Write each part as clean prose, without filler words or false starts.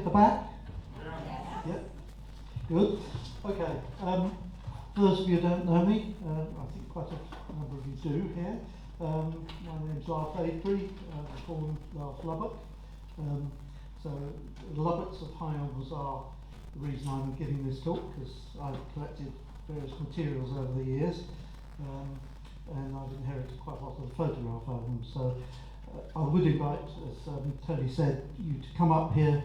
the back? Yeah. Good. Okay. For those of you who don't know me, I think quite a number of you do here. My name's Lyulph Avebury, born last Lubbock. So the Lubbocks of High Elms are the reason I'm giving this talk, because I've collected various materials over the years, and I've inherited quite a lot of photograph albums. So I would invite, as Tony said, you to come up here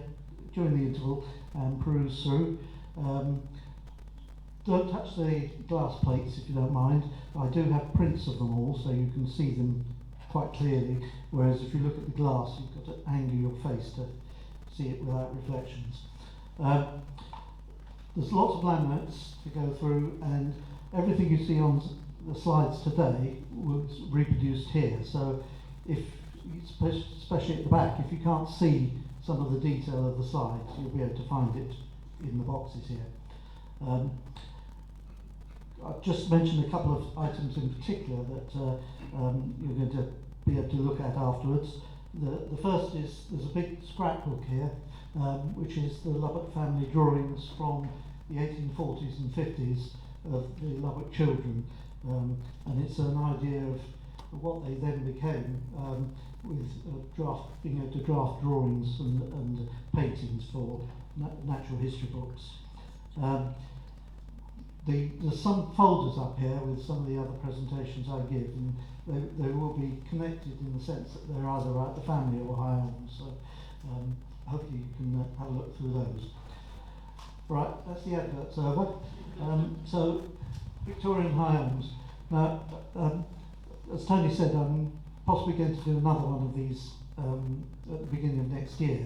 during the interval and peruse through. Don't touch the glass plates if you don't mind. I do have prints of them all, so you can see them quite clearly, whereas if you look at the glass, you've got to angle your face to see it without reflections. There's lots of laminates to go through, and everything you see on the slides today was reproduced here. So if, especially at the back, if you can't see some of the detail of the slides, you'll be able to find it in the boxes here. I've just mentioned a couple of items in particular that you're going to be able to look at afterwards. The first is, there's a big scrapbook here, which is the Lubbock family drawings from the 1840s and 50s of the Lubbock children, and it's an idea of what they then became, with being able to draft drawings and paintings for natural history books. There's some folders up here with some of the other presentations I give, and they will be connected in the sense that they're either at the family or High Elms, so hopefully you can have a look through those. Right, that's the adverts over. So, Victorian High Elms. Now, as Tony said, I'm possibly going to do another one of these at the beginning of next year.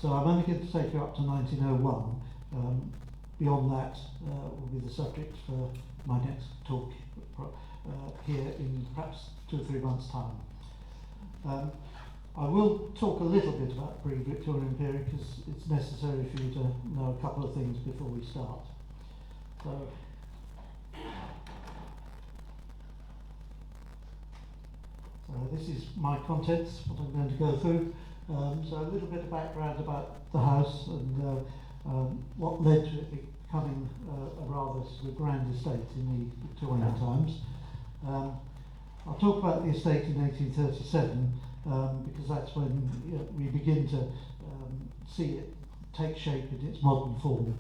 So I'm only going to take you up to 1901. Beyond that will be the subject for my next talk here in perhaps 2 or 3 months' time. I will talk a little bit about the pre-Victorian period because it's necessary for you to know a couple of things before we start. So this is my contents, what I'm going to go through. So a little bit of background about the house and what led to it becoming a rather sort of grand estate in the Victorian times. I'll talk about the estate in 1837 because that's when we begin to see it take shape in its modern form.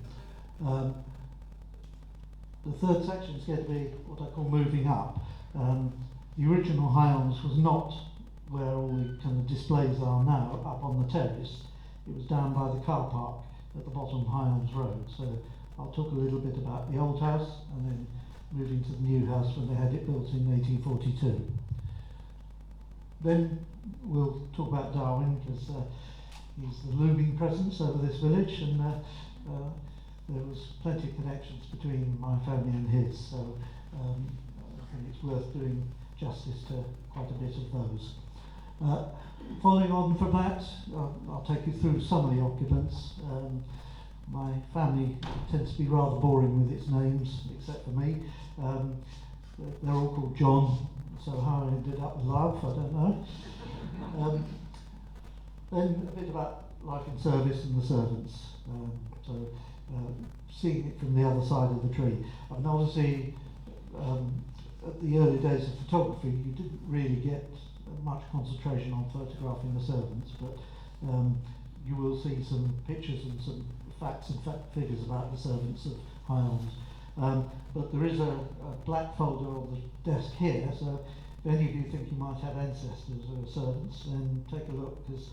The third section is going to be what I call moving up. The original High Elms was not where all the kind of displays are now, up on the terrace. It was down by the car park at the bottom of High Elms Road. So I'll talk a little bit about the old house and then move into the new house when they had it built in 1842. Then we'll talk about Darwin because he's the looming presence over this village, and there was plenty of connections between my family and his, so I think it's worth doing justice to quite a bit of those. Following on from that, I'll take you through some of the occupants. My family tends to be rather boring with its names, except for me. They're all called John, so how I ended up with Lyulph, I don't know. Then a bit about life in service and the servants. So seeing it from the other side of the tree. I mean, obviously, at the early days of photography, you didn't really get much concentration on photographing the servants, but you will see some pictures and some facts and figures about the servants of High Elms. But there is a black folder on the desk here, so if any of you think you might have ancestors who are servants, then take a look, because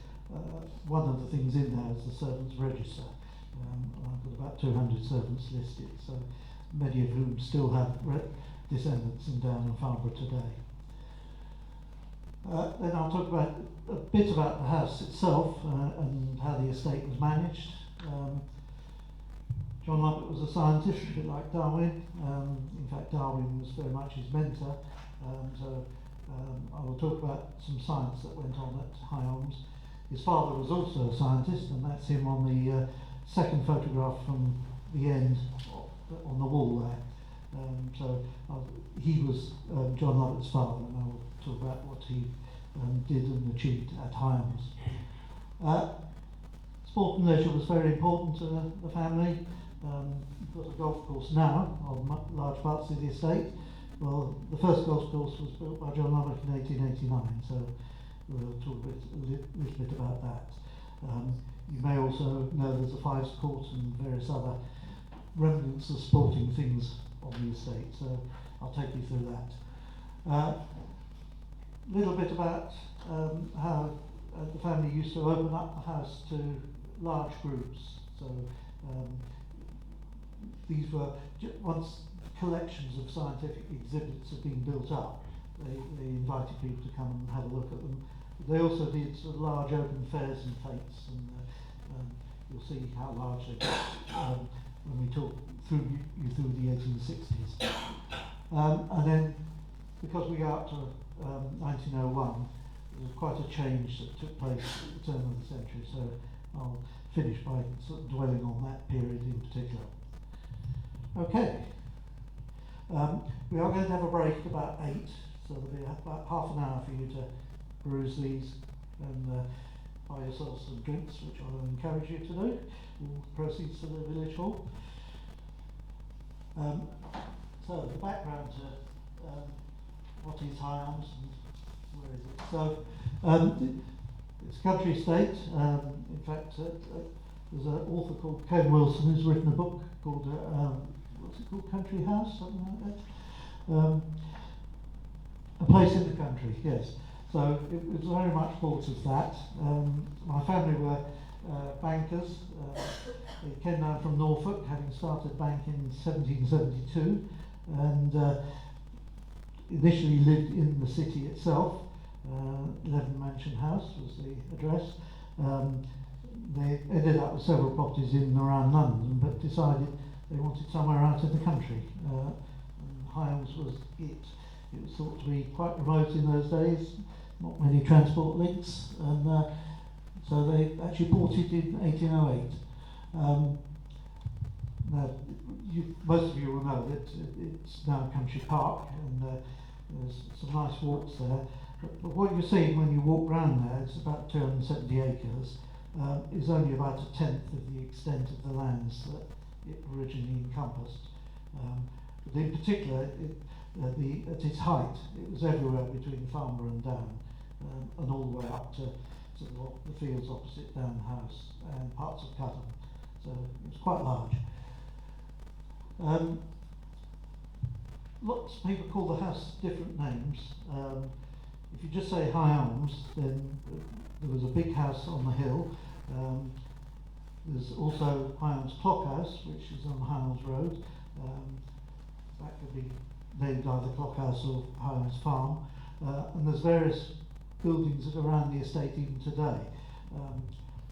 one of the things in there is the servants register. I've got about 200 servants listed, so many of whom still have descendants in Downe and Farnborough today. Then I'll talk about a bit about the house itself and how the estate was managed. John Lubbock was a scientist, a bit like Darwin. In fact, Darwin was very much his mentor. So I will talk about some science that went on at High Elms. His father was also a scientist, and that's him on the second photograph from the end on the wall there. He was John Lubbock's father, and I will talk about what he did and achieved at High Elms. sport and leisure was very important to the family. We've got a golf course now on large parts of the estate. Well, the first golf course was built by John Lubbock in 1889, so we'll talk a little bit about that. You may also know there's a fives court and various other remnants of sporting things on the estate, so I'll take you through that. A little bit about how the family used to open up the house to large groups. So these were, once collections of scientific exhibits had been built up, they invited people to come and have a look at them. They also did sort of large open fairs and fetes, and you'll see how large they got when we talk through the 1860s. And then, because we go up to 1901, there was quite a change that took place at the turn of the century, so I'll finish by sort of dwelling on that period in particular. Okay, we are going to have a break about 8, so there'll be about half an hour for you to peruse these and buy yourselves some drinks, which I will encourage you to do. All proceeds to the village hall. So the background to what is High Elms and where is it? So it's a country estate. In fact, there's an author called Ken Wilson who's written a book called what's it called? Country House, something like that. A place in the country, yes. So it was very much thought of that. My family were bankers. They came down from Norfolk, having started bank in 1772, and initially lived in the city itself. 11 Mansion House was the address. They ended up with several properties in and around London, but decided they wanted somewhere out in the country. And High Elms was it. It was thought to be quite remote in those days, not many transport links, and so they actually bought it in 1808. Now, most of you will know that it's now a country park, and there's some nice walks there. But what you're seeing when you walk round there, it's about 270 acres, is only about a tenth of the extent of the lands that it originally encompassed. But in particular, at its height, it was everywhere between Farnborough and Downe, and all the way up to the fields opposite Downe House and parts of Cutton. So it was quite large. Lots of people call the house different names. If you just say High Elms, then there was a big house on the hill. There's also High Elms Clock House, which is on High Elms Road. That could be named either Clock House or High Elms Farm. And there's various buildings that are around the estate even today.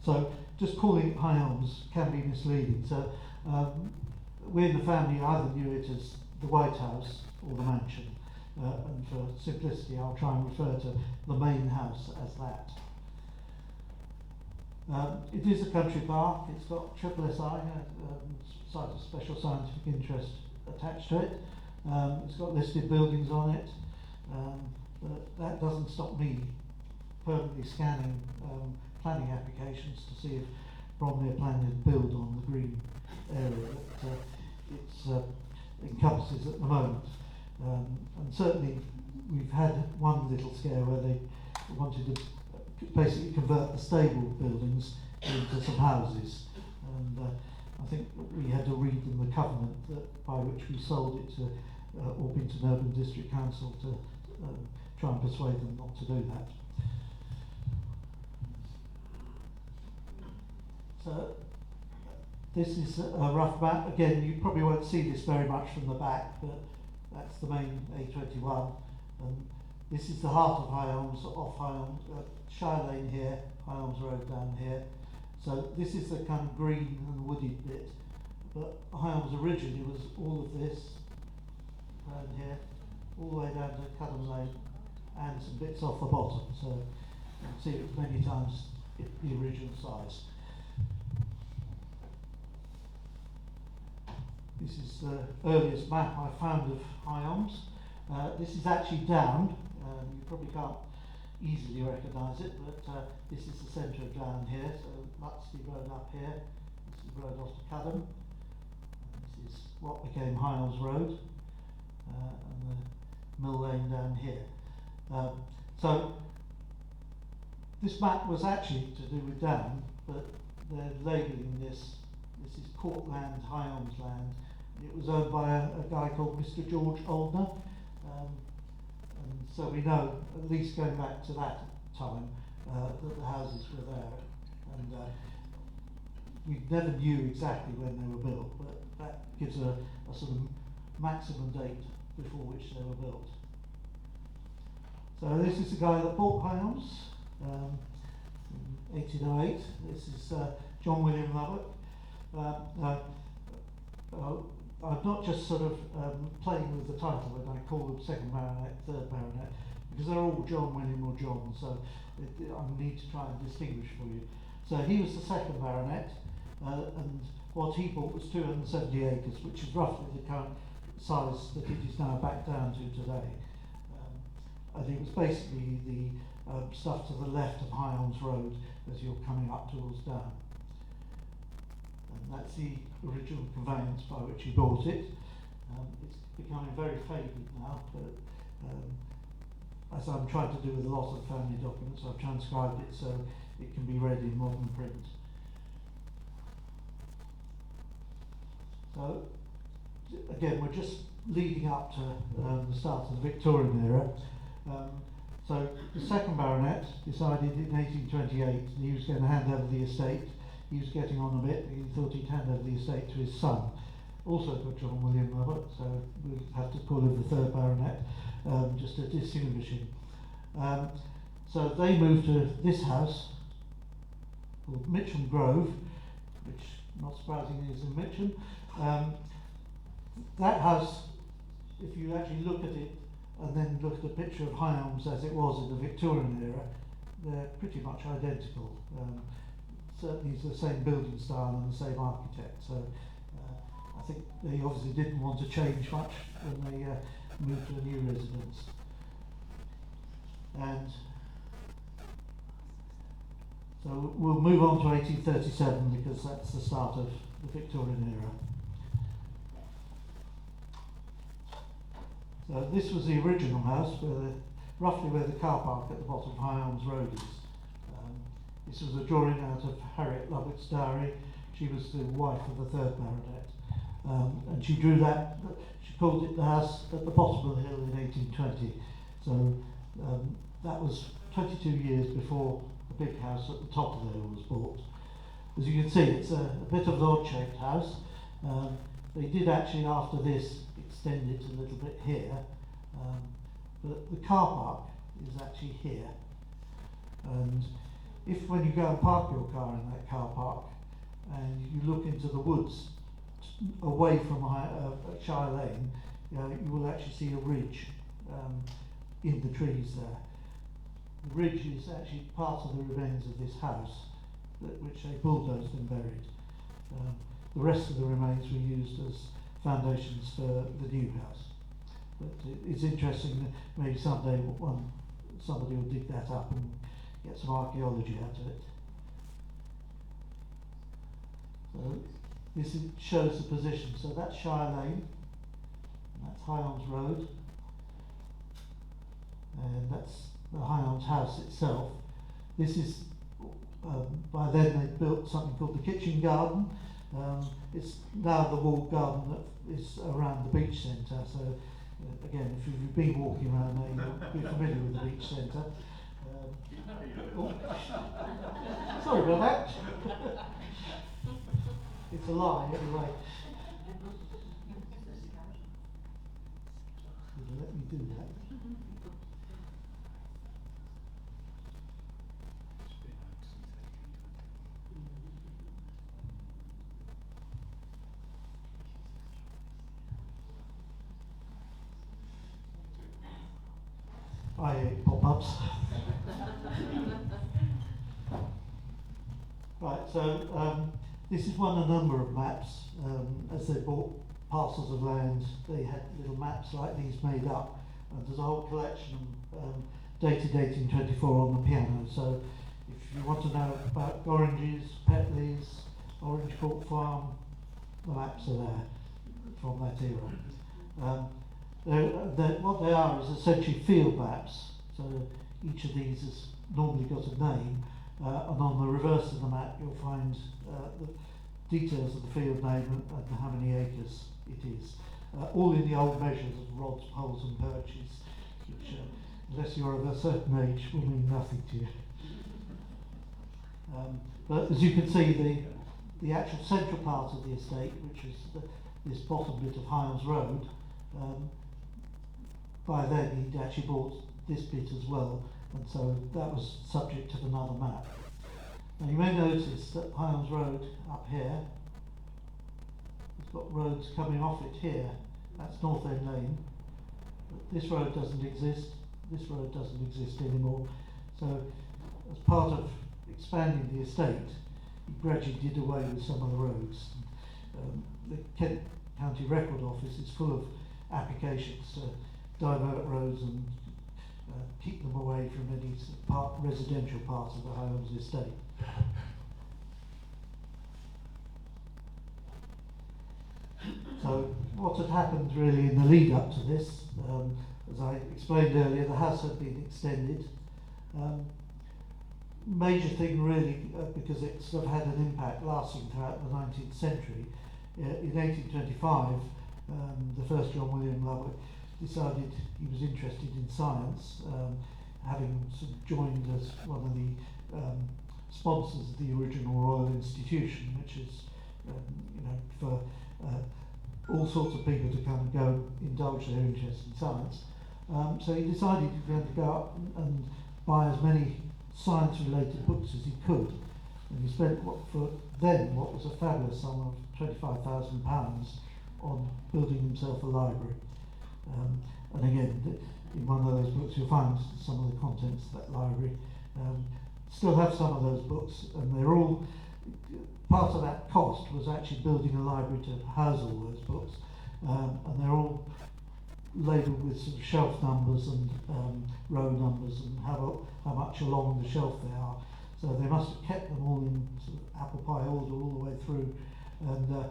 So just calling it High Elms can be misleading. So we in the family either knew it as the White House or the mansion. And for simplicity, I'll try and refer to the main house as that. It is a country park. It's got SSSI, Site of Special Scientific Interest, attached to it. It's got listed buildings on it. But that doesn't stop me permanently scanning planning applications to see if Bromley are planning to build on the green area that it encompasses at the moment. And certainly we've had one little scare where they wanted to basically convert the stable buildings into some houses, and I think we had to read them the covenant by which we sold it to Orpington Urban District Council to try and persuade them not to do that. So this is a rough map. Again, you probably won't see this very much from the back, but that's the main A21. This is the heart of High Elms, off High Elms, Shire Lane here, High Elms Road down here. So this is the kind of green and wooded bit. But High Elms originally was all of this around here, all the way down to Cudham Lane, and some bits off the bottom. So you can see it was many times the original size. This is the earliest map I found of High Elms. This is actually Downe. You probably can't easily recognise it, but this is the centre of Downe here, so Luxley Road up here, this is the road off to Cudham, and this is what became High Elms Road, and the Mill Lane down here. So this map was actually to do with Downe, but they're labelling this is Court Land, High Elms land. It was owned by a guy called Mr. George Oldner, and so we know, at least going back to that time, that the houses were there, and we never knew exactly when they were built, but that gives a sort of maximum date before which they were built. So this is the guy that bought High Elms in 1808. This is John William Lubbock. I'm not just sort of playing with the title when I call them second baronet, third baronet, because they're all John William or John, so I need to try and distinguish for you. So he was the second baronet, and what he bought was 270 acres, which is roughly the current size that it is now back down to today. And it was basically the stuff to the left of High Elms Road as you're coming up towards Downe. And that's the original conveyance by which he bought it. It's becoming very faded now, but as I'm trying to do with a lot of family documents, I've transcribed it so it can be read in modern print. So, again, we're just leading up to the start of the Victorian era. So the second baronet decided in 1828 that he was going to hand over the estate. He was getting on a bit, he thought he'd hand over the estate to his son, also called John William Lubbock, so we'll have to call him the third baronet, just to distinguish him. So they moved to this house called Mitcham Grove, which not surprisingly is in Mitcham. That house, if you actually look at it and then look at a picture of High Elms as it was in the Victorian era, they're pretty much identical. Certainly it's the same building style and the same architect, so I think they obviously didn't want to change much when they moved to a new residence. And so we'll move on to 1837 because that's the start of the Victorian era. So this was the original house, roughly where the car park at the bottom of High Elms Road is. This was a drawing out of Harriet Lubbock's diary. She was the wife of the third baronet. And she drew that, she called it the house at the bottom of the hill in 1820. So that was 22 years before the big house at the top of the hill was bought. As you can see, it's a bit of an odd-shaped house. They did actually, after this, extend it a little bit here. But the car park is actually here. And if when you go and park your car in that car park and you look into the woods away from Shire Lane, you will actually see a ridge in the trees there. The ridge is actually part of the remains of this house, which they bulldozed and buried. The rest of the remains were used as foundations for the new house. But it's interesting that maybe someday somebody will dig that up and get some archaeology out of it. So this shows the position. So that's Shire Lane, and that's High Elms Road, and that's the High Elms house itself. This is, by then they built something called the kitchen garden. It's now the walled garden that is around the beach centre. So again, if you've been walking around there, you'll be familiar with the beach centre. Sorry about that. It's a lie anyway. Let me do that. I hate pop-ups. Right, so this is one of a number of maps. As they bought parcels of land, they had little maps like these made up, and there's a whole collection dated 1824 on the piano. So if you want to know about oranges, Petleys, Orange Court Farm, the maps are there from that era. What they are is essentially field maps. So each of these has normally got a name, and on the reverse of the map you'll find the details of the field name and how many acres it is. All in the old measures of rods, poles and perches, which unless you're of a certain age will mean nothing to you. But as you can see, the actual central part of the estate, which is this bottom bit of High Elms Road, by then he'd actually bought this bit as well, and so that was subject of another map. Now you may notice that High Elms Road up here, it's got roads coming off it here. That's North End Lane. But this road doesn't exist. This road doesn't exist anymore. So as part of expanding the estate, he gradually did away with some of the roads. The Kent County Record Office is full of applications to divert roads and keep them away from any residential part of the High Elms estate. So what had happened really in the lead up to this, as I explained earlier, the house had been extended. Major thing really, because it sort of had an impact lasting throughout the 19th century. In 1825, the first John William Lubbock decided he was interested in science, having sort of joined as one of the sponsors of the original Royal Institution, which is, for all sorts of people to come and go indulge their interest in science. So he decided he was going to go out and buy as many science-related books as he could, and he spent what was a fabulous sum of £25,000 on building himself a library. And again, in one of those books you'll find some of the contents of that library. Still have some of those books, and they're all part of that cost was actually building a library to house all those books, and they're all labelled with sort of shelf numbers and row numbers and how much along the shelf they are. So they must have kept them all in sort of apple pie order all the way through, and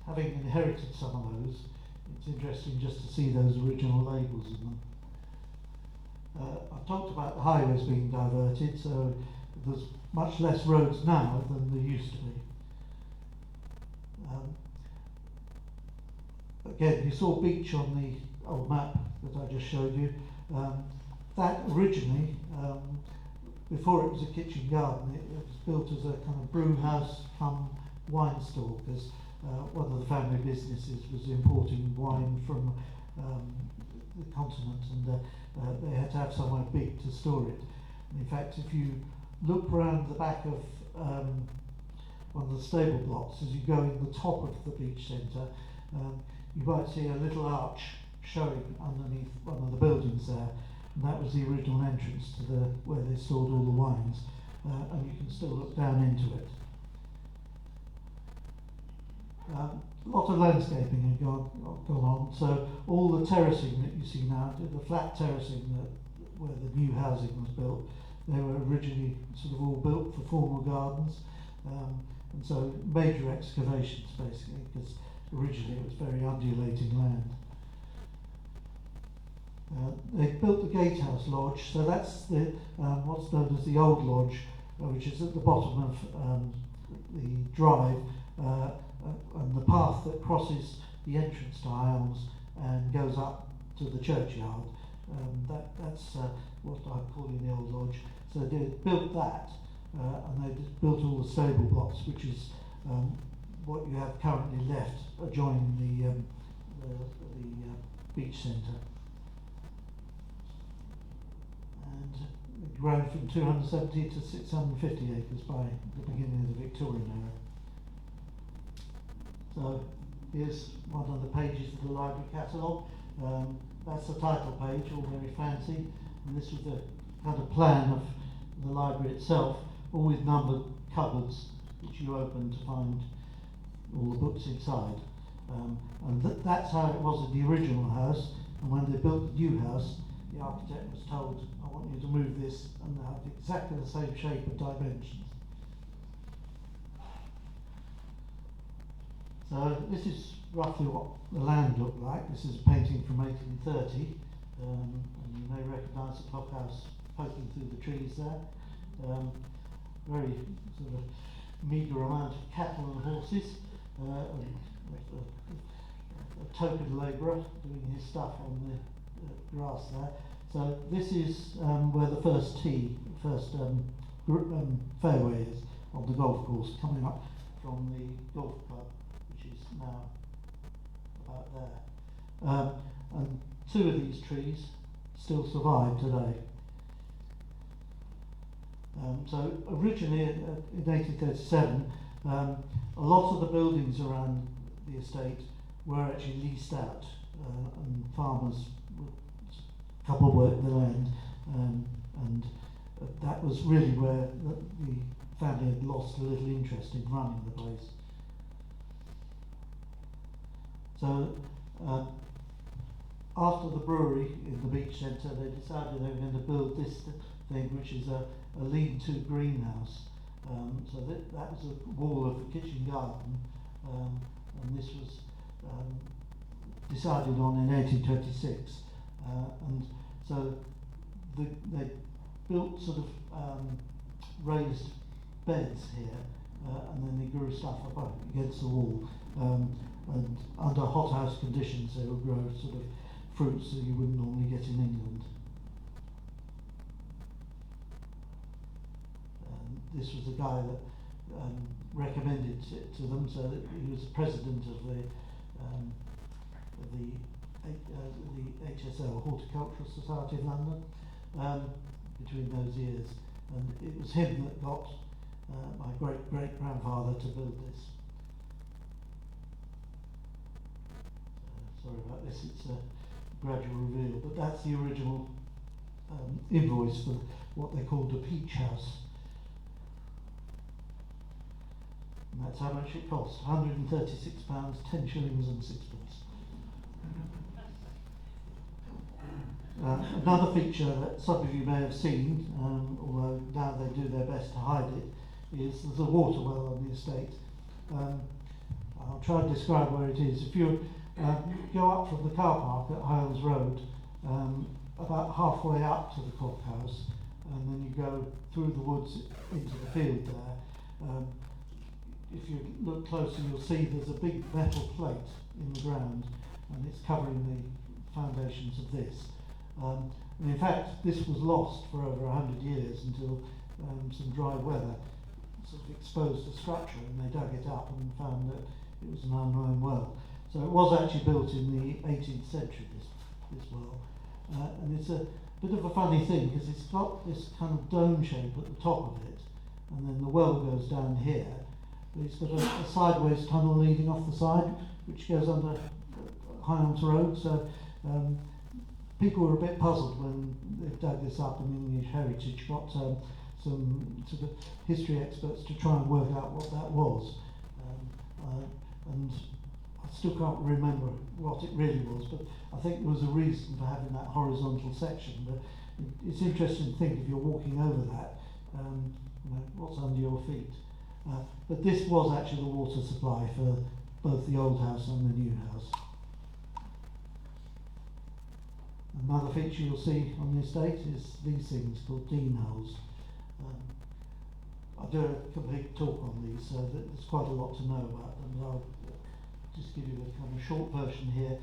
having inherited some of those, it's interesting just to see those original labels in them. I've talked about the highways being diverted, so there's much less roads now than there used to be. Again, you saw beach on the old map that I just showed you. That originally, before it was a kitchen garden, it was built as a kind of brew house come wine store, because one of the family businesses was importing wine from the continent, and they had to have somewhere big to store it. And in fact, if you look around the back of one of the stable blocks, as you go in the top of the beach centre, you might see a little arch showing underneath one of the buildings there, and that was the original entrance to where they stored all the wines, and you can still look down into it. A lot of landscaping had gone on, so all the terracing that you see now, the flat terracing where the new housing was built, they were originally sort of all built for formal gardens, and so major excavations basically, because originally it was very undulating land. They built the Gatehouse Lodge, so that's the what's known as the Old Lodge, which is at the bottom of the drive, and the path that crosses the entrance to High Elms and goes up to the churchyard. That's what I'm calling the Old Lodge. So they built that, and they built all the stable blocks, which is what you have currently left adjoining the beach centre. And it grown from 270 to 650 acres by the beginning of the Victorian era. So here's one of the pages of the library catalogue. That's the title page, all very fancy, and this was the kind of plan of the library itself, all with numbered cupboards which you open to find all the books inside. And that's how it was in the original house, and when they built the new house, the architect was told, I want you to move this and have exactly the same shape and dimensions. So this is roughly what the land looked like. This is a painting from 1830, and you may recognise the clock house poking through the trees there. Very sort of meagre amount of cattle and horses, and a token labourer doing his stuff on the grass there. So this is where the first fairway is on the golf course, coming up from the golf club, which is now about there. And two of these trees still survive today. So originally in 1837, a lot of the buildings around the estate were actually leased out, and farmers would couple work the land, and that was really where the family had lost a little interest in running the place. So after the brewery in the beach centre, they decided they were going to build this thing, which is a lean-to greenhouse. So that was a wall of the kitchen garden, and this was decided on in 1826. And so they built sort of raised beds here, and then they grew stuff up against the wall. And under hothouse conditions, they would grow sort of fruits that you wouldn't normally get in England. This was the guy that recommended it to them, so that he was president of the HSL, Horticultural Society of London, between those years, and it was him that got my great-great-grandfather to build this. Sorry about this, it's a gradual reveal, but that's the original invoice for what they called a peach house. And that's how much it cost, £136, 10 shillings and sixpence. Another feature that some of you may have seen, although now they do their best to hide it, is there's a water well on the estate. I'll try and describe where it is. If you go up from the car park at High Elms Road, about halfway up to the clock house, and then you go through the woods into the field there. If you look closer, you'll see there's a big metal plate in the ground, and it's covering the foundations of this. And in fact, this was lost for over 100 years until some dry weather sort of exposed the structure, and they dug it up and found that it was an unknown well. So it was actually built in the 18th century, this well. And it's a bit of a funny thing, because it's got this kind of dome shape at the top of it, and then the well goes down here. It's got a sideways tunnel leading off the side, which goes under High Elms Road. So people were a bit puzzled when they dug this up, and English Heritage got some sort of history experts to try and work out what that was. And I still can't remember what it really was, but I think there was a reason for having that horizontal section. But it's interesting to think if you're walking over that, what's under your feet. But this was actually the water supply for both the old house and the new house. Another feature you'll see on the estate is these things called Dean holes. I'll do a complete talk on these, so that there's quite a lot to know about them. I'll just give you a kind of short version here.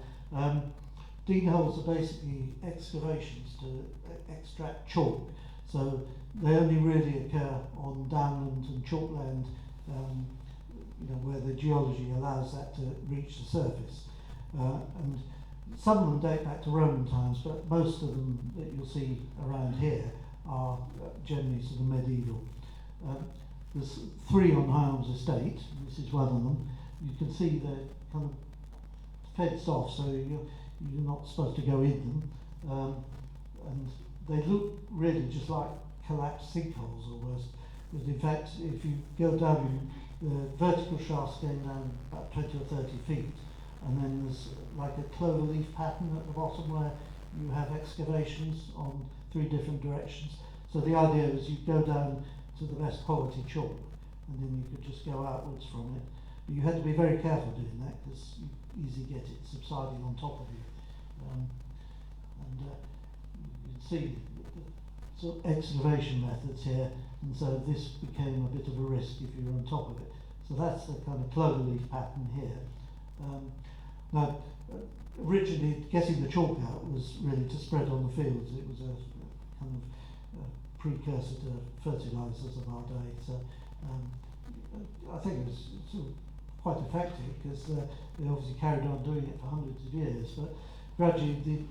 Dean holes are basically excavations to extract chalk. So they only really occur on downland and chalkland, where the geology allows that to reach the surface. And some of them date back to Roman times, but most of them that you'll see around here are generally sort of medieval. There's 3 on High Elms Estate. This is one of them. You can see they're kind of fenced off, so you're not supposed to go in them. And they look really just like collapsed sinkholes almost. But in fact, if you go down, the vertical shaft's going down about 20 or 30 feet, and then there's like a clover leaf pattern at the bottom where you have excavations on 3 different directions. So the idea is you go down to the best quality chalk, and then you could just go outwards from it. But you had to be very careful doing that, because you easily get it subsiding on top of you. You'd see the sort of excavation methods here, and so this became a bit of a risk if you were on top of it. So that's the kind of cloverleaf pattern here. Now, originally getting the chalk out was really to spread on the fields. It was a kind of precursor to fertilisers of our day. So I think it was sort of quite effective, because they obviously carried on doing it for hundreds of years. But gradually,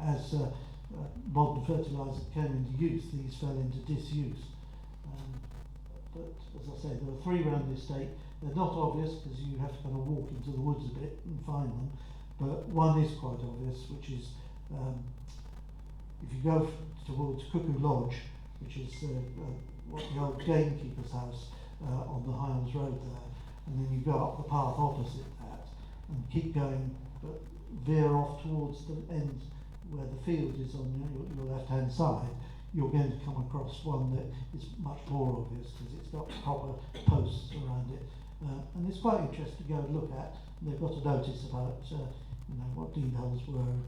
as modern fertiliser came into use, these fell into disuse. But as I say, there are 3 around the estate. They're not obvious, because you have to kind of walk into the woods a bit and find them. But one is quite obvious, which is if you go towards Cuckoo Lodge, which is what the old gamekeeper's house on the High Elms Road there, and then you go up the path opposite that and keep going, but veer off towards the end where the field is on your left-hand side, you're going to come across one that is much more obvious, because it's got copper posts around it, and it's quite interesting to go and look at. And they've got a notice about what deed holes were and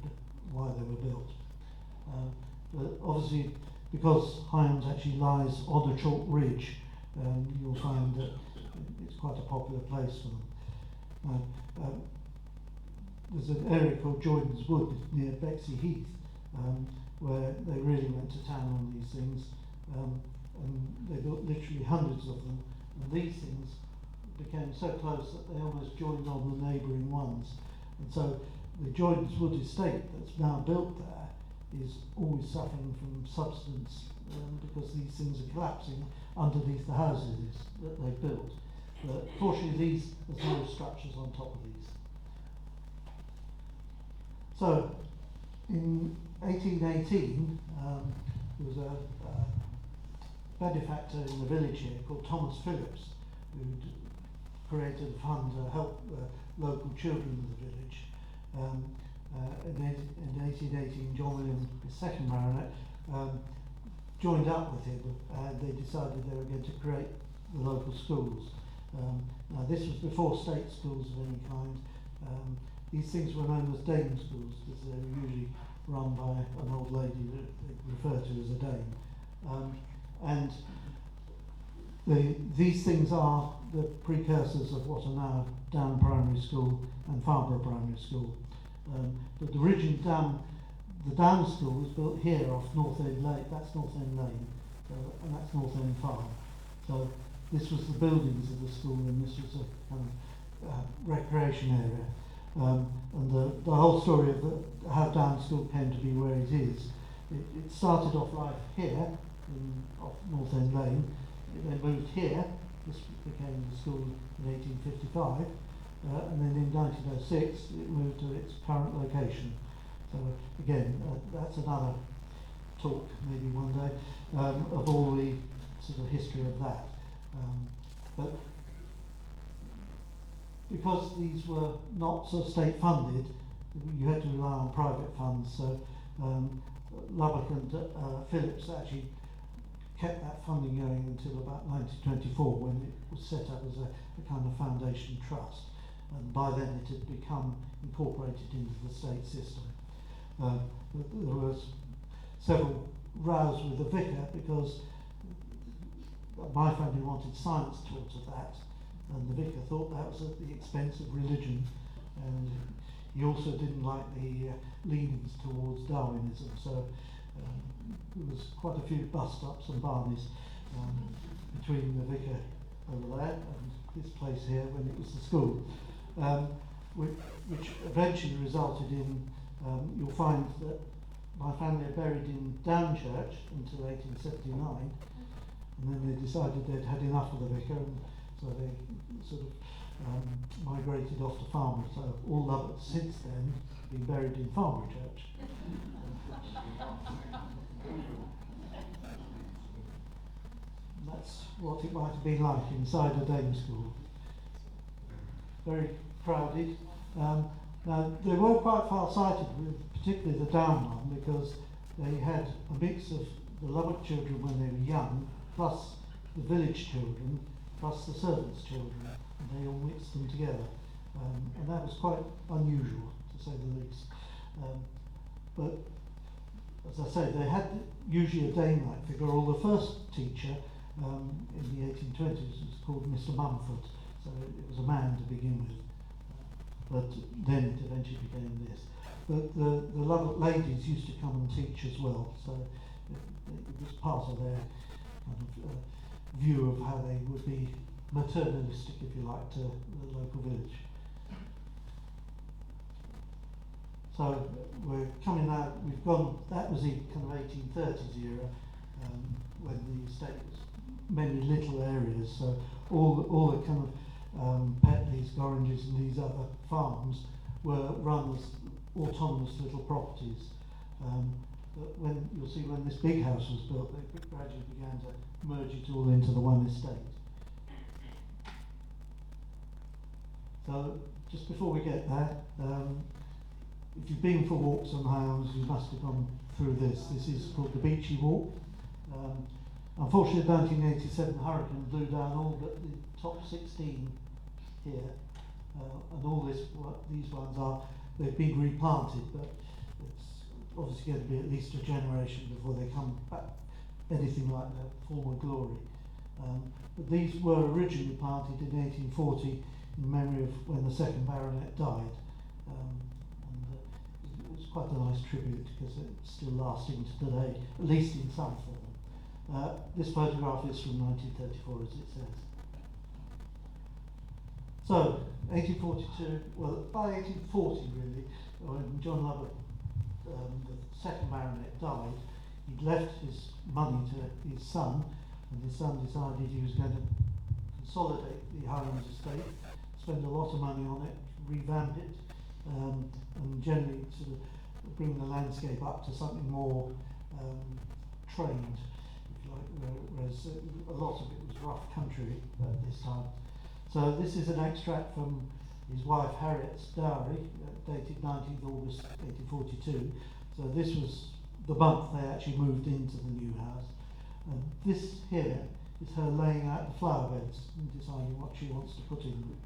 why they were built. But obviously, because High Elms actually lies on a chalk ridge, you'll find that it's quite a popular place for them. There's an area called Jordan's Wood near Bexley Heath, where they really went to town on these things, and they built literally hundreds of them, and these things became so close that they almost joined on the neighbouring ones. And so the Jordan's Wood estate that's now built there is always suffering from subsidence, because these things are collapsing underneath the houses that they've built. But fortunately, there's no structures on top of these. So in 1818, there was a benefactor in the village here called Thomas Phillips, who'd created a fund to help local children of the village. In 1818, John William, the 2nd baronet, joined up with him, and they decided they were going to create the local schools. Now this was before state schools of any kind. These things were known as dame schools, because they were usually run by an old lady that they refer to as a dame. And these things are the precursors of what are now Downe Primary School and Farnborough Primary School. But the original the Downe School was built here off North End Lane. That's North End Lane, and that's North End Farm. So this was the buildings of the school, and this was a kind of recreation area. And the whole story of how Downe School came to be where it is, it started off life here, off North End Lane. It then moved here. This became the school in 1855, and then in 1906 it moved to its current location. So again, that's another talk, maybe one day, of all the sort of history of that. But because these were not sort of state funded, you had to rely on private funds. So Lubbock and Phillips actually kept that funding going until about 1924, when it was set up as a kind of foundation trust, and by then it had become incorporated into the state system. There was several rows with the vicar, because my family wanted science taught at that, and the vicar thought that was at the expense of religion, and he also didn't like the leanings towards Darwinism. So there was quite a few bust-ups and barneys between the vicar over there and this place here when it was the school, which eventually resulted in, you'll find that my family are buried in Downe Church until 1879, and then they decided they'd had enough of the vicar, and so they sort of migrated off to Farnborough. So all Lubbock since then have been buried in Farnborough Church. That's what it might have been like inside a dame school. Very crowded. Now, they were quite far-sighted, particularly the Downe one, because they had a mix of the Lubbock children when they were young, plus the village children, plus the servants' children, and they all mixed them together. And that was quite unusual, to say the least. But, as I say, they had usually a dame-like figure, or the first teacher in the 1820s was called Mr. Mumford, so it was a man to begin with. But then it eventually became this. But the Lubbock ladies used to come and teach as well, so it was part of their kind of view of how they would be maternalistic, if you like, to the local village. So we're coming out, we've gone, that was the kind of 1830s era, when the estate was many little areas, so all the kind of Petleys, Gorringes and these other farms were run as autonomous little properties. But when you'll see when this big house was built, they gradually began to merge it all into the one estate. So just before we get there, if you've been for walks on High Elms, you must have gone through this. This is called the Beachy Walk. Unfortunately, the 1987 hurricane blew down all but the top 16 here, and all these ones are, they've been replanted, but it's obviously going to be at least a generation before they come back anything like their former glory. But these were originally planted in 1840 in memory of when the second baronet died. It was quite a nice tribute because it's still lasting to today, at least in some form. This photograph is from 1934, as it says. So, 1842, well, by 1840 really, when John Lubbock, the second baronet, died, he'd left his money to his son, and his son decided he was going to consolidate the High Elms estate, spend a lot of money on it, revamp it, and generally sort of bring the landscape up to something more trained, if you like, whereas a lot of it was rough country at this time. So this is an extract from his wife Harriet's diary, dated 19th August 1842. So this was the month they actually moved into the new house. And this here is her laying out the flower beds and deciding what she wants to put in them.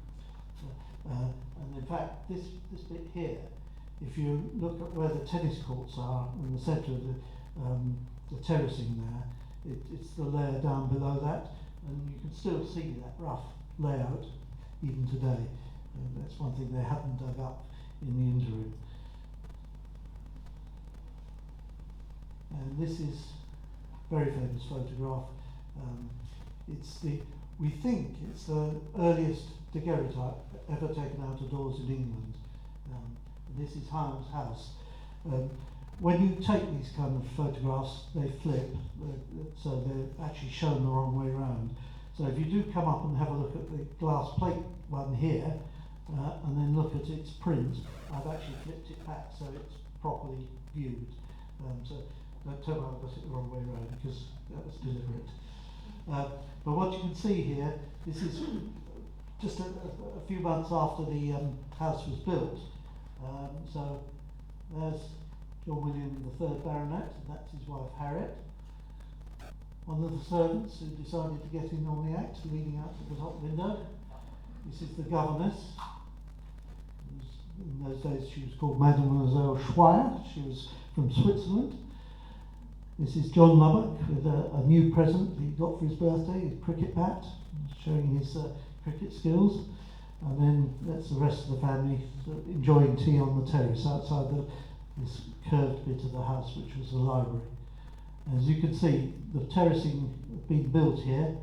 And in fact, this bit here, if you look at where the tennis courts are in the centre of the terracing there, it's the layer down below that, and you can still see that rough layout even today. That's one thing they haven't dug up in the interim. And this is a very famous photograph. We think it's the earliest daguerreotype ever taken out of doors in England. This is High Elms House. When you take these kind of photographs, they flip, so they're actually shown the wrong way around. So if you do come up and have a look at the glass plate one here, and then look at its print, I've actually flipped it back so it's properly viewed. So don't tell me I've got it the wrong way around, because that was deliberate. But what you can see here, this is just a few months after the house was built. So there's John William III Baronet, and that's his wife Harriet. One of the servants who decided to get in on the act, leading out to the top window. This is the governess. In those days she was called Mademoiselle Schweier. She was from Switzerland. This is John Lubbock with a new present he got for his birthday, his cricket bat, showing his cricket skills. And then that's the rest of the family enjoying tea on the terrace outside this curved bit of the house, which was the library. As you can see, the terracing had been built here,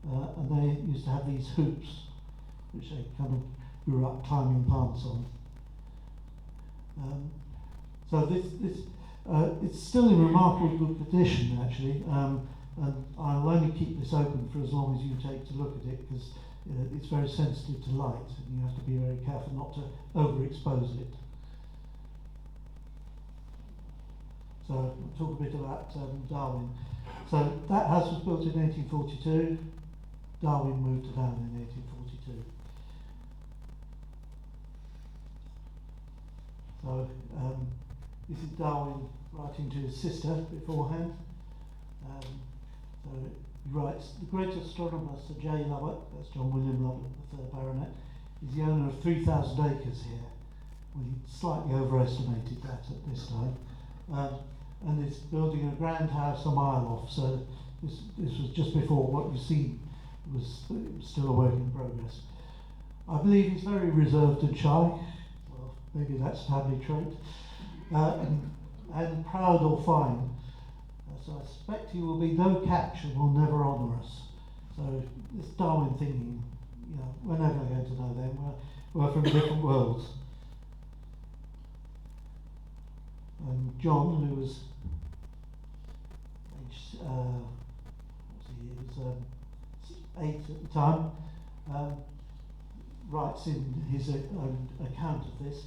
and they used to have these hoops, which they kind of grew up climbing plants on. So it's still in remarkably good condition, actually, and I'll only keep this open for as long as you take to look at it, because it's very sensitive to light, and you have to be very careful not to overexpose it. So we'll talk a bit about Darwin. So that house was built in 1842. Darwin moved to Downe in 1842. So this is Darwin writing to his sister beforehand. So he writes, the great astronomer Sir J. Lubbock, that's John William Lubbock, the 3rd Baronet, is the owner of 3,000 acres here. Well, he slightly overestimated that at this time. And is building a grand house a mile off, so this was just before what you see was still a work in progress. I believe he's very reserved and shy, well, maybe that's a family trait, and proud or fine. So I suspect he will be no catch and will never honour us. So this Darwin thinking, you know, we're never going to know them, we're from different worlds. And John, who was age, he was 8 at the time, writes in his own account of this.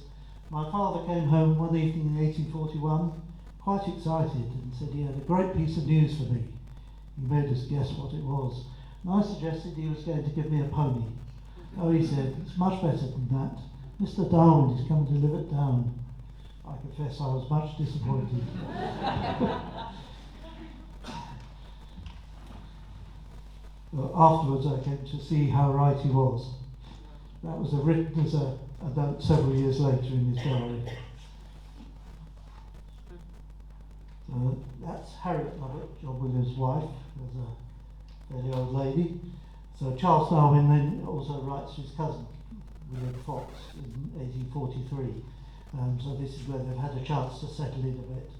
My father came home one evening in 1841, quite excited, and said he had a great piece of news for me. He made us guess what it was, and I suggested he was going to give me a pony. Oh, he said, it's much better than that. Mr. Darwin is coming to live at Downe. I confess I was much disappointed. Well, afterwards I came to see how right he was. That was written as a note several years later in his diary. That's Harriet Lubbock, John William's wife, was a fairly old lady. So Charles Darwin then also writes to his cousin, William Fox, in 1843. So this is where they've had a chance to settle in a bit.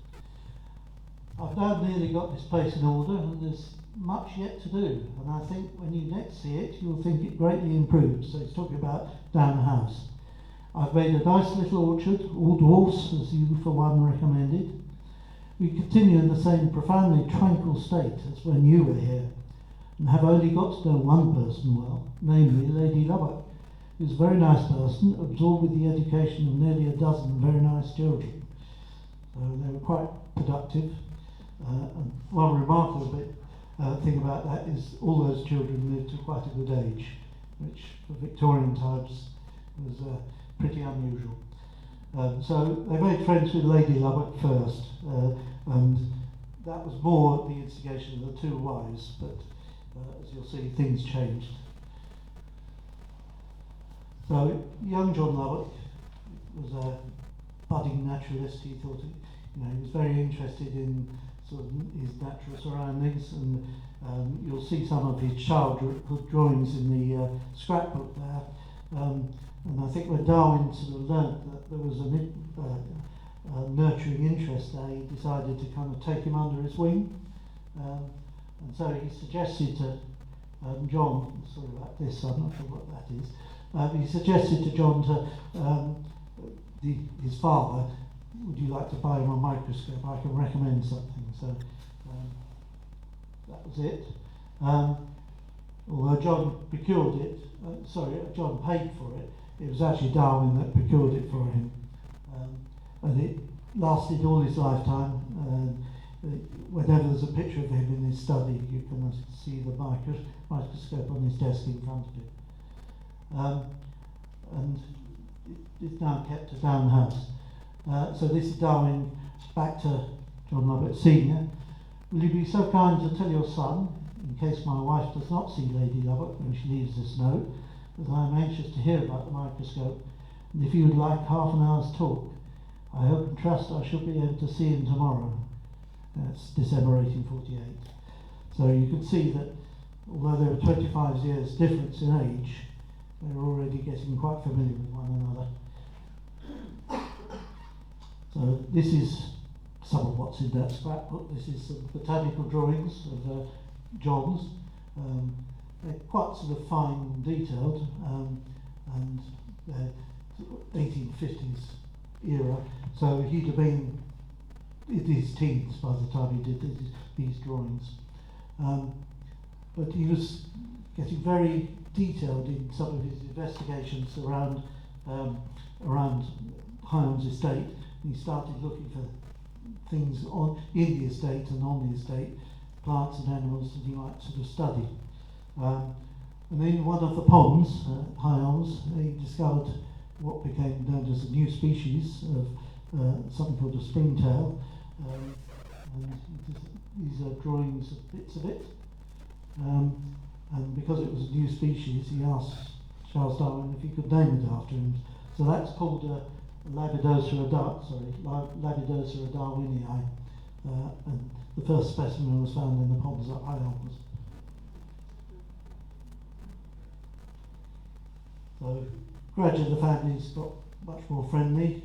I've now nearly got this place in order, and there's much yet to do, and I think when you next see it you'll think it greatly improved. So he's talking about Downe House. I've made a nice little orchard, all dwarfs as you for one recommended. We continue in the same profoundly tranquil state as when you were here, and have only got to know one person well, namely Lady Lubbock, who's a very nice person, absorbed with the education of nearly a dozen very nice children. So they were quite productive, and one remarkable thing about that is all those children lived to quite a good age, which for Victorian times was pretty unusual. So they made friends with Lady Lubbock first, and that was more at the instigation of the two wives, but as you'll see, things changed. So young John Lubbock was a budding naturalist. He thought, he was very interested in sort of his natural surroundings, and you'll see some of his childhood drawings in the scrapbook there. And I think when Darwin sort of learnt that there was a nurturing interest there, he decided to kind of take him under his wing. And so he suggested to John, sort of like this, I'm not sure what that is, he suggested to John his father, would you like to buy him a microscope? I can recommend something. So that was it. Although John procured it, John paid for it, it was actually Darwin that procured it for him. And it lasted all his lifetime. Whenever there's a picture of him in his study, you can see the microscope on his desk in front of him. And it's now kept at Downe House. So this is Darwin back to John Lubbock Senior. Will you be so kind to tell your son, in case my wife does not see Lady Lubbock when she leaves this note, that I am anxious to hear about the microscope, and if you would like half an hour's talk, I hope and trust I shall be able to see him tomorrow. That's December 1848. So you can see that although there were 25 years difference in age, they were already getting quite familiar with one another. So this is some of what's in that scrapbook. This is some botanical drawings of John's. They're quite sort of fine detailed, and they're 1850s era. So he'd have been in his teens by the time he did these drawings. But he was getting very detailed in some of his investigations around High Elms estate. He started looking for things in the estate and on the estate, plants and animals that he might sort of study. And in one of the ponds at High Elms, he discovered what became known as a new species of something called a springtail, and these are drawings of bits of it. And because it was a new species, he asked Charles Darwin if he could name it after him. So that's called Labidosa darwinii, and the first specimen was found in the ponds at High Elms. So gradually the families got much more friendly.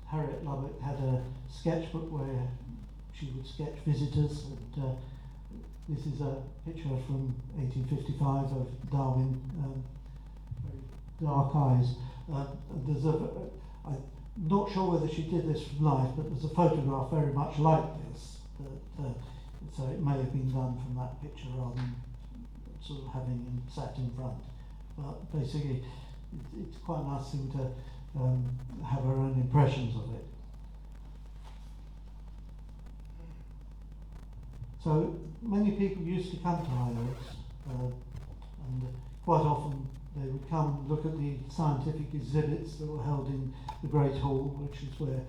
Harriet Lubbock had a sketchbook where she would sketch visitors, and this is a picture from 1855 of Darwin, very dark eyes. I'm not sure whether she did this from life, but there's a photograph very much like this, so it may have been done from that picture rather than sort of having him sat in front. But basically, it's quite a nice thing to have our own impressions of it. So many people used to come to High Elms, and quite often they would come and look at the scientific exhibits that were held in the Great Hall, which is where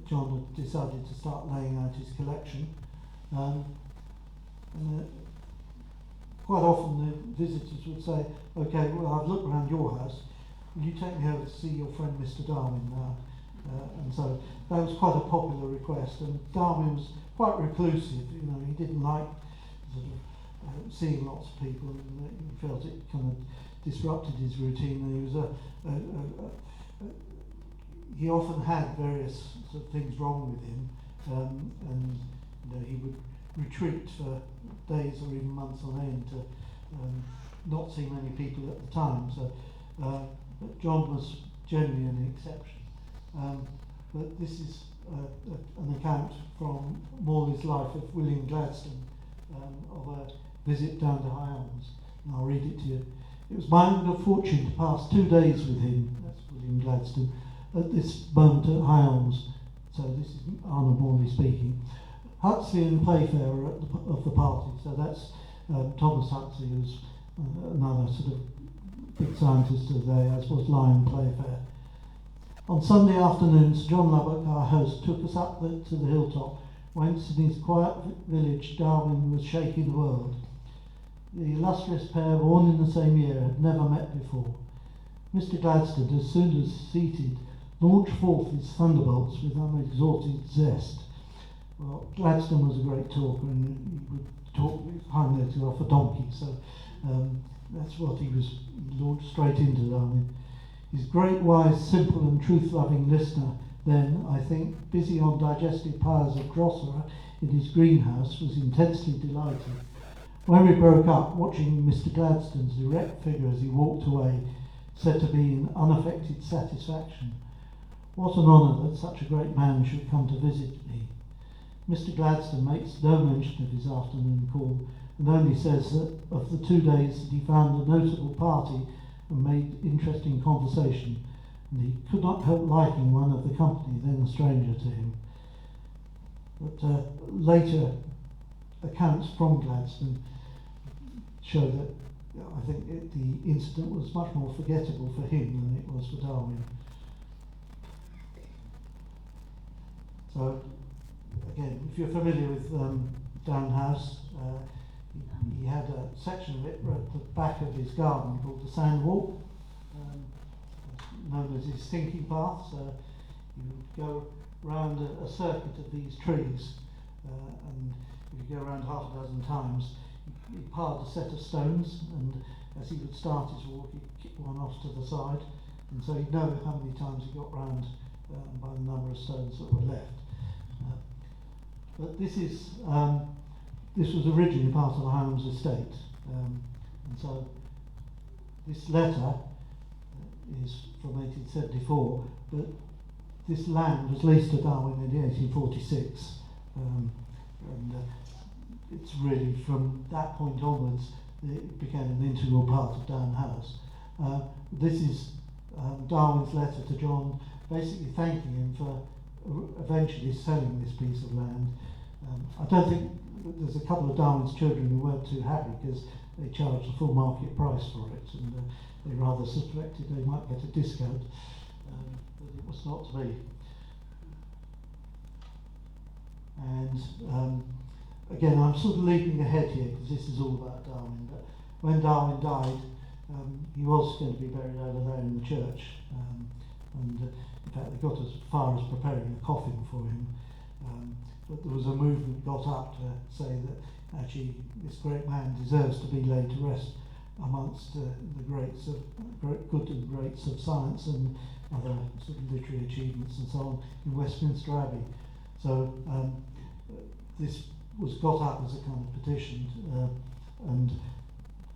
John had decided to start laying out his collection. Quite often the visitors would say, "Okay, well, I've looked around your house, will you take me over to see your friend Mr. Darwin now?" And so that was quite a popular request, and Darwin was quite reclusive. He didn't like sort of seeing lots of people, and he felt it kind of disrupted his routine. And he often had various sort of things wrong with him, and he would retreat for days or even months on end to not see many people at the time. So, but John was generally an exception. But this is an account from Morley's Life of William Gladstone, of a visit down to High Elms, and I'll read it to you. "It was my good fortune to pass 2 days with him," that's William Gladstone, "at this moment at High Elms." So this is Arnold Morley speaking. Huxley and Playfair were of the party, so that's Thomas Huxley, who's another sort of big scientist of the day, as was Lyulph Playfair. "On Sunday afternoon, Sir John Lubbock, our host, took us up to the hilltop, whence in his quiet village Darwin was shaking the world. The illustrious pair, born in the same year, had never met before. Mr. Gladstone, as soon as seated, launched forth his thunderbolts with unexhausted zest." Well, Gladstone was a great talker, and he would talk with high-noted off a donkey, so that's what he launched straight into Darwin. His great, wise, simple and truth-loving listener, then, I think, busy on digestive piles of Grosser in his greenhouse, was intensely delighted. When we broke up, watching Mr. Gladstone's erect figure as he walked away, said to me in unaffected satisfaction, "What an honour that such a great man should come to visit me." Mr. Gladstone makes no mention of his afternoon call, and only says that of the 2 days that he found a notable party and made interesting conversation, and he could not help liking one of the company, then a stranger to him. But later accounts from Gladstone show that I think the incident was much more forgettable for him than it was for Darwin. So again, if you're familiar with Downe House, he had a section of it at the back of his garden called the Sand Walk, known as his thinking path. So you would go round a circuit of these trees, and if you go around half a dozen times, he piled a set of stones, and as he would start his walk, he'd kick one off to the side, and so he'd know how many times he got round by the number of stones that were left. But this was originally part of the High Elms estate, and so this letter is from 1874, but this land was leased to Darwin in 1846, and it's really from that point onwards it became an integral part of Downe House. This is Darwin's letter to John, basically thanking him for eventually selling this piece of land. I don't think there's a couple of Darwin's children who weren't too happy because they charged the full market price for it, and they rather suspected they might get a discount, but it was not to be. And again, I'm sort of leaping ahead here because this is all about Darwin. But when Darwin died, he was going to be buried over there in the church. And in fact, they got as far as preparing a coffin for him. But there was a movement got up to say that actually this great man deserves to be laid to rest amongst the greats of good and greats of science and other sort of literary achievements and so on in Westminster Abbey. So this was got up as a kind of petition, and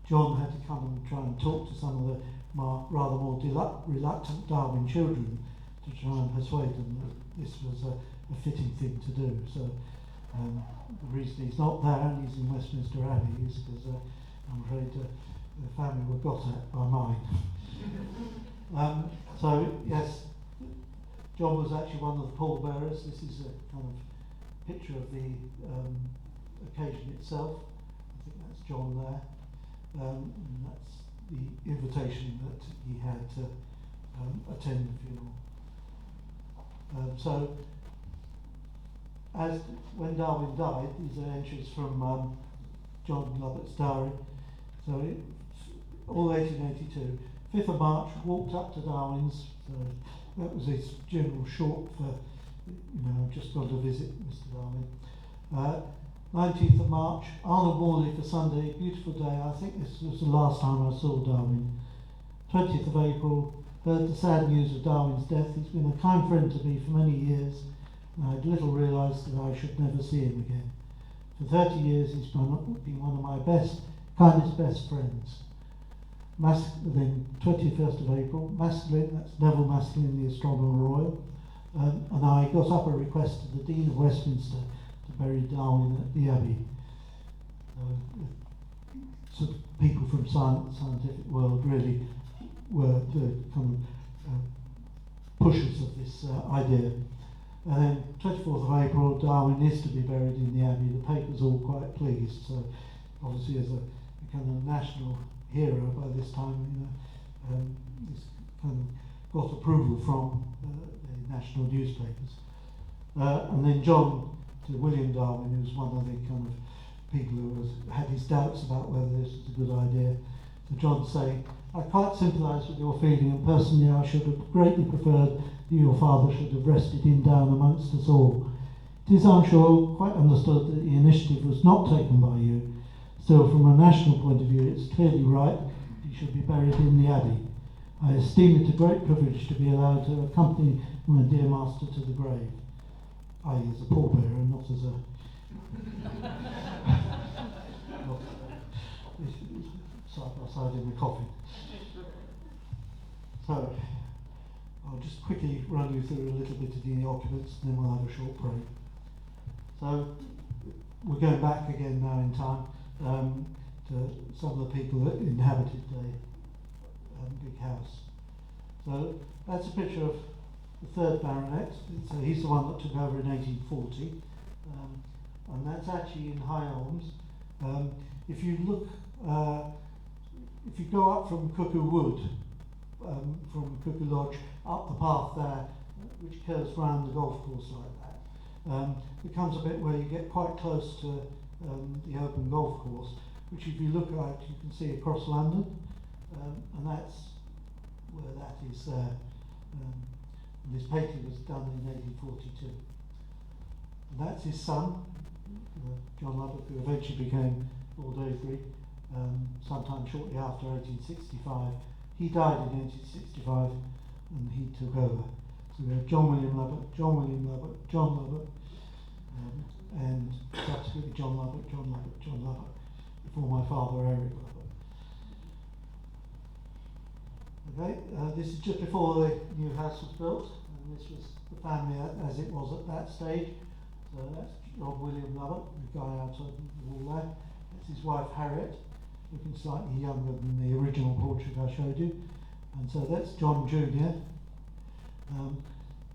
John had to come and try and talk to some of the rather more reluctant Darwin children to try and persuade them that this was a fitting thing to do. So the reason he's not there and he's in Westminster Abbey is because I'm afraid the family were got at by mine. So yes, John was actually one of the pallbearers. This is a kind of picture of the occasion itself. I think that's John there. And that's the invitation that he had to attend the funeral. So, as when Darwin died, these are entries from John Lovett's diary. So, all 1882, 5th of March, walked up to Darwin's. So that was his general short for, I've just gone to visit Mr. Darwin. 19th of March, Arnold Morley for Sunday, beautiful day. I think this was the last time I saw Darwin. 20th of April, heard the sad news of Darwin's death. He's been a kind friend to me for many years, and I'd little realised that I should never see him again. For 30 years he's been one of my kindest best friends. Then 21st of April, Maskelyne, that's Neville Maskelyne, the Astronomer Royal, and I got up a request to the Dean of Westminster to bury Darwin at the Abbey. So people from scientific world really were the kind of pushers of this idea. And then 24th of April, Darwin is to be buried in the Abbey. The paper's all quite pleased. So obviously as a kind of national hero by this time, this kind of got approval from the national newspapers. And then John to William Darwin, who's one of the kind of people who had his doubts about whether this was a good idea. So John saying, I quite sympathise with your feeling, and personally I should have greatly preferred that your father should have rested in Downe amongst us all. It is, I'm sure, quite understood that the initiative was not taken by you. Still, from a national point of view, it's clearly right he should be buried in the Abbey. I esteem it a great privilege to be allowed to accompany my dear master to the grave. I, as a pallbearer, not as a side by side in the coffin. So, I'll just quickly run you through a little bit of the occupants, and then we'll have a short break. So, we're going back again now in time to some of the people that inhabited the big house. So, that's a picture of the third baronet. So he's the one that took over in 1840, and that's actually in High Elms. If you look, if you go up from Cuckoo Wood, from Cuckoo Lodge, up the path there, which curves round the golf course like that, it comes a bit where you get quite close to the open golf course, which if you look at, you can see across London, and that's where that is there. And this painting was done in 1842. And that's his son, John Lubbock, who eventually became Lord Avebury, sometime shortly after 1865. He died in 1865 and he took over. So we have John William Lubbock, John William Lubbock, John Lubbock, and subsequently John Lubbock, John Lubbock, John Lubbock, before my father Eric Lubbock. Okay, this is just before the new house was built, and this was the family as it was at that stage. So that's John William Lubbock, the guy outside the wall there. That's his wife Harriet, looking slightly younger than the original portrait I showed you. And so that's John Jr.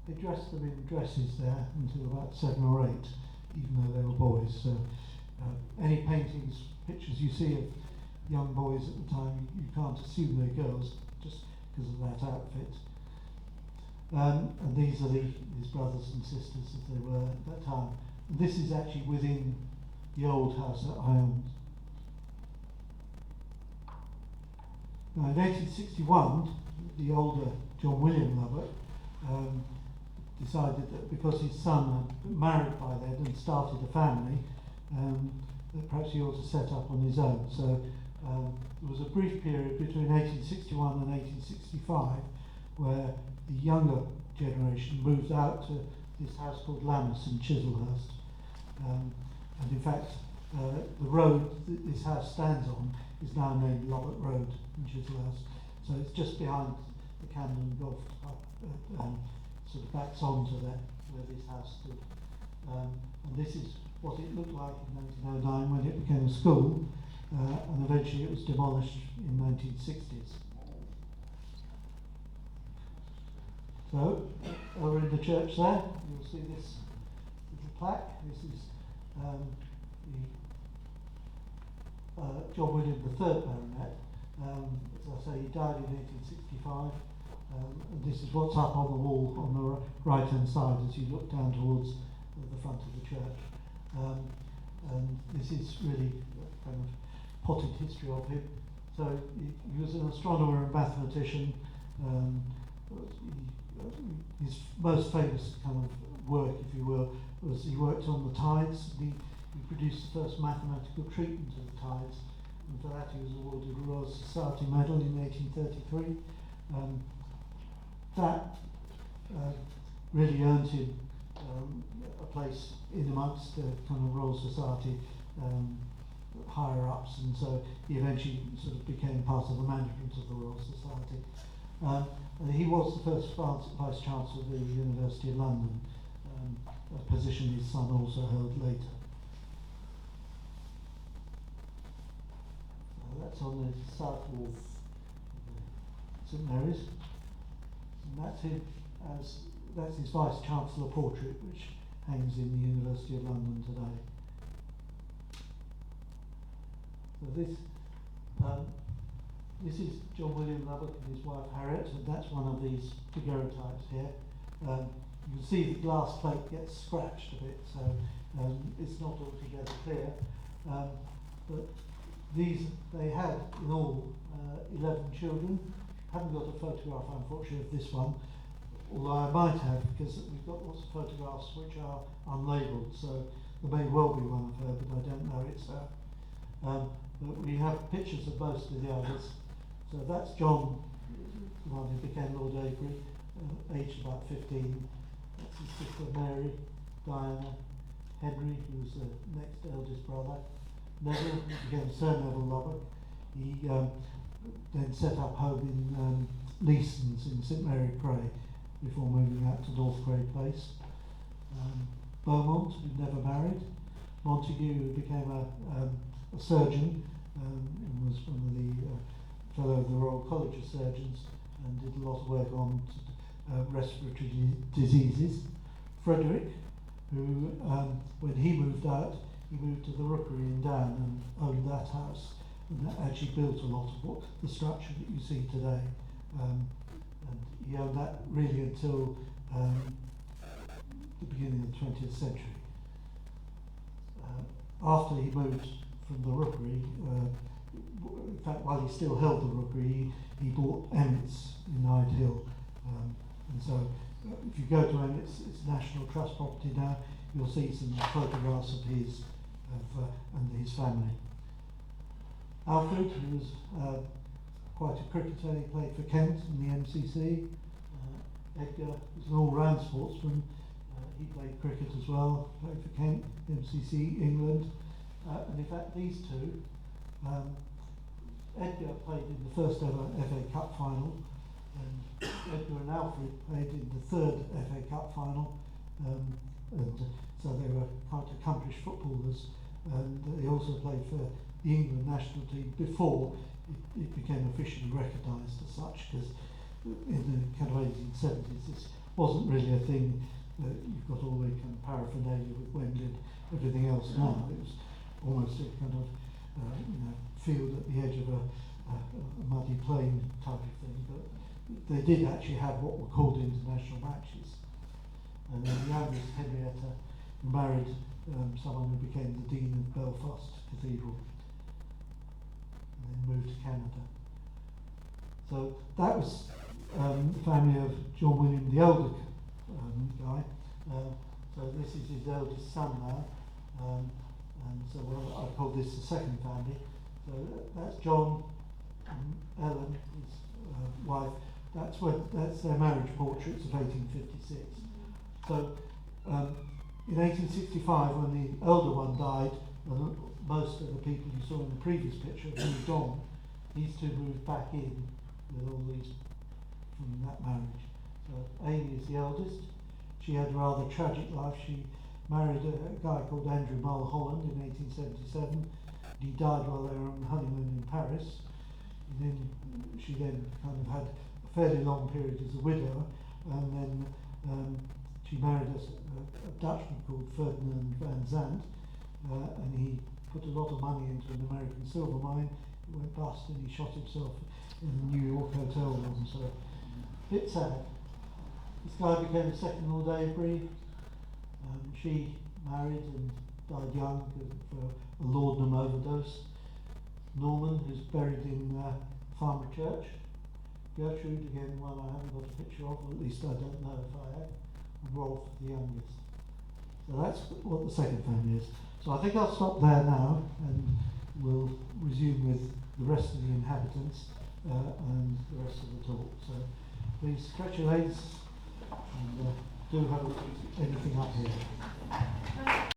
They dressed them in dresses there until about 7 or 8, even though they were boys. So any paintings, pictures you see of young boys at the time, you can't assume they're girls just because of that outfit. And these are his brothers and sisters as they were at that time. And this is actually within the old house at High Elms. Now in 1861, the older John William Lubbock decided that because his son had married by then and started a family, that perhaps he ought to set up on his own. So there was a brief period between 1861 and 1865 where the younger generation moved out to this house called Lammas in Chislehurst. And in fact, the road that this house stands on is now named Lubbock Road in Chislehurst. So it's just behind the Camden Golf Club, sort of backs onto that where this house stood. And this is what it looked like in 1909 when it became a school, and eventually it was demolished in 1960s. So, over in the church there, you'll see this little plaque. This is the John William III Baronet. As I say, he died in 1865. And this is what's up on the wall on the right-hand side as you look down towards the front of the church. And this is really a kind of potted history of him. So he was an astronomer and mathematician. His most famous kind of work, if you will, was he worked on the tides. He produced the first mathematical treatment of the tides, and for that he was awarded a Royal Society Medal in 1833. That really earned him a place in amongst the kind of Royal Society higher ups, and so he eventually sort of became part of the management of the Royal Society. And he was the first Vice Chancellor of the University of London, a position his son also held later. That's on the south wall of St Mary's, and that's him that's his Vice Chancellor portrait, which hangs in the University of London today. So this is John William Lubbock and his wife Harriet, and that's one of these daguerreotypes here. You can see the glass plate gets scratched a bit, so it's not altogether clear. But they had in all 11 children. Haven't got a photograph, unfortunately, of this one, although I might have, because we've got lots of photographs which are unlabelled, so there may well be one of her, but I don't know it's her. But we have pictures of most of the others. So that's John, the one who became Lord Avebury, aged about 15. That's his sister Mary, Diana, Henry, who was the next eldest brother. Neville, who became Sir Neville Lubbock. He then set up home in Leeson's in St Mary Cray before moving out to North Cray Place. Beaumont, who never married. Montague, who became a surgeon and was one of the fellow of the Royal College of Surgeons and did a lot of work on respiratory diseases. Frederick, who when he moved out, he moved to the Rookery in Downe and owned that house, and that actually built a lot of the structure that you see today. And he owned that really until the beginning of the 20th century. After he moved from the Rookery, in fact, while he still held the Rookery, he bought Emmett's in Hyde Hill. And so, if you go to Emmett's, it's National Trust property now, you'll see some photographs of his and his family. Alfred, who was quite a cricketer, he played for Kent in the MCC. Edgar was an all-round sportsman. He played cricket as well, played for Kent, MCC, England. And in fact, these two, Edgar played in the first ever FA Cup final, and Edgar and Alfred played in the third FA Cup final. And so they were quite accomplished footballers, and they also played for the England national team before it became officially recognised as such, because in the kind of 1870s this wasn't really a thing. You've got all the kind of paraphernalia with Wembley and everything else now. It was almost a kind of field at the edge of a muddy plain type of thing, but they did actually have what were called international matches. And then the youngest, Henrietta, married someone who became the Dean of Belfast Cathedral, and then moved to Canada. So that was the family of John William, the older guy. So this is his eldest son now, and so I call this the second family. So that's John and Ellen, his wife. That's their marriage portraits of 1856. So in 1865, when the elder one died, most of the people you saw in the previous picture moved on. These two moved back in with all these from that marriage. So Amy is the eldest. She had a rather tragic life. She married a guy called Andrew Mulholland in 1877. He died while they were on honeymoon in Paris. And then she then kind of had a fairly long period as a widow, and then she married a Dutchman called Ferdinand van Zandt, and he put a lot of money into an American silver mine. It went bust, and he shot himself in the New York hotel room. So, a bit sad. This guy became the second Lord Avebury. She married and died young for a laudanum overdose. Norman, who's buried in Farmer Church. Gertrude, again, one I haven't got a picture of, or at least I don't know if I have. And Rolf, the youngest. So that's what the second family is. So I think I'll stop there now, and we'll resume with the rest of the inhabitants and the rest of the talk. So please stretch your legs and do have anything up here.